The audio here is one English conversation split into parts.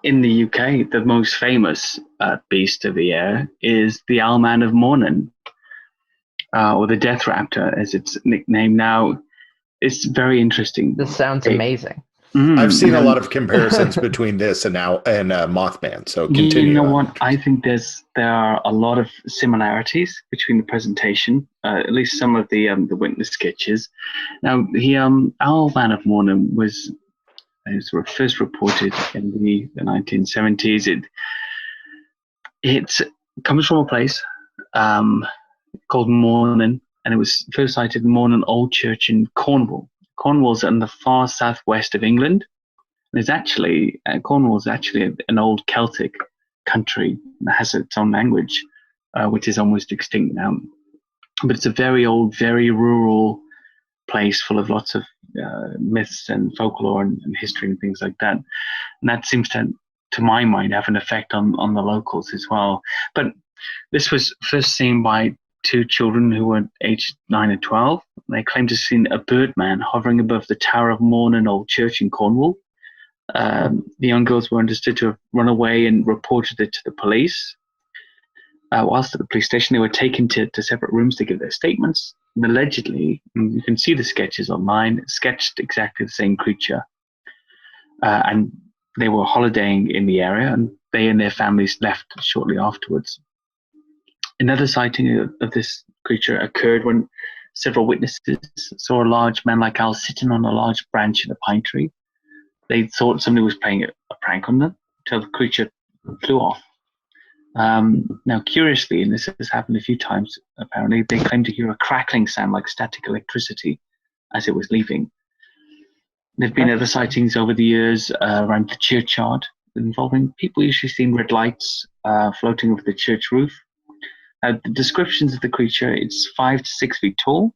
in the UK, the most famous beast of the air is the Owlman of Mawnan, or the Death Raptor, as it's nicknamed now. It's very interesting. This sounds amazing. I've seen a lot of comparisons between this and Mothman. So continue. You know what? I think there are a lot of similarities between the presentation, at least some of the witness sketches. Now, the Owlman of Mawnan was first reported in the 1970s. It comes from a place called Mawnan, and it was first sighted in Mawnan Old Church in Cornwall. Cornwall's in the far southwest of England. And it's actually Cornwall's actually an old Celtic country that has its own language, which is almost extinct now. But it's a very old, very rural place full of lots of myths and folklore and history and things like that. And that seems to my mind, have an effect on the locals as well. But this was first seen by two children who were aged 9 and 12. They claimed to have seen a birdman hovering above the Tower of Mawnan Old Church in Cornwall. The young girls were understood to have run away and reported it to the police. Whilst at the police station, they were taken to separate rooms to give their statements. And allegedly, and you can see the sketches online, sketched exactly the same creature. And they were holidaying in the area, and they and their families left shortly afterwards. Another sighting of this creature occurred when several witnesses saw a large man-like owl sitting on a large branch in a pine tree. They thought somebody was playing a prank on them until the creature flew off. Now, curiously, and this has happened a few times, apparently, they claimed to hear a crackling sound like static electricity as it was leaving. There have been other sightings over the years around the churchyard involving people usually seeing red lights floating over the church roof. The descriptions of the creature, it's 5 to 6 feet tall.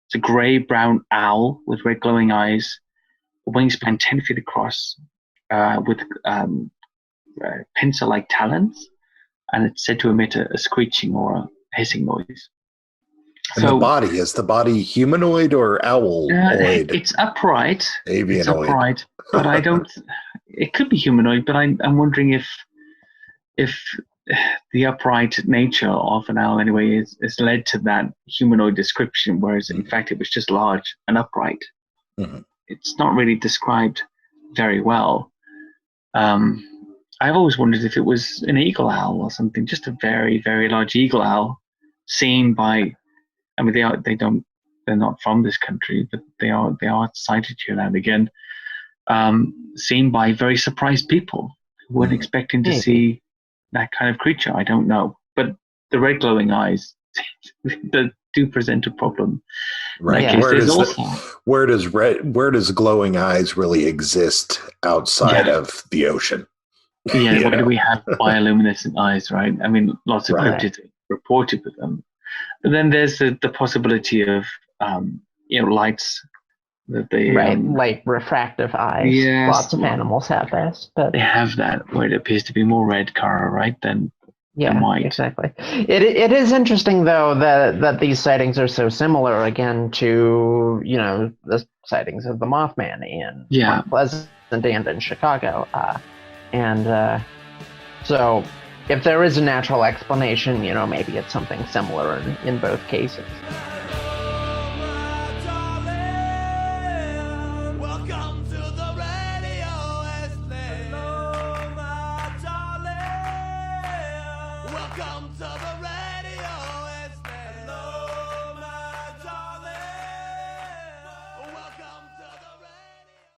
It's a grey-brown owl with red glowing eyes, a wingspan 10 feet across, with pincer-like talons, and it's said to emit a screeching or a hissing noise. And is the body humanoid or owloid? It's upright. Avianoid. It's upright, but I don't. It could be humanoid, but I'm wondering if the upright nature of an owl anyway is led to that humanoid description, whereas in fact it was just large and upright. Mm-hmm. It's not really described very well. I've always wondered if it was an eagle owl or something, just a very, very large eagle owl seen by. I mean, they're not from this country, but they are sighted here now and again, seen by very surprised people who weren't expecting to see that kind of creature. I don't know, but the red glowing eyes do present a problem. Right. Yeah. Where does glowing eyes really exist outside of the ocean? Yeah. Where do we have bioluminescent eyes? Right. I mean, lots of cryptids reported with them. But then there's the possibility of lights that they light refractive eyes. Yes, lots of animals have this, but they have that where it appears to be more red color, right? Than white. Exactly. It is interesting though that these sightings are so similar again to the sightings of the Mothman in Mount Pleasant and in Chicago, so. If there is a natural explanation, maybe it's something similar in both cases. Welcome to the radio, Wasteland. Hello, my darling. Welcome to the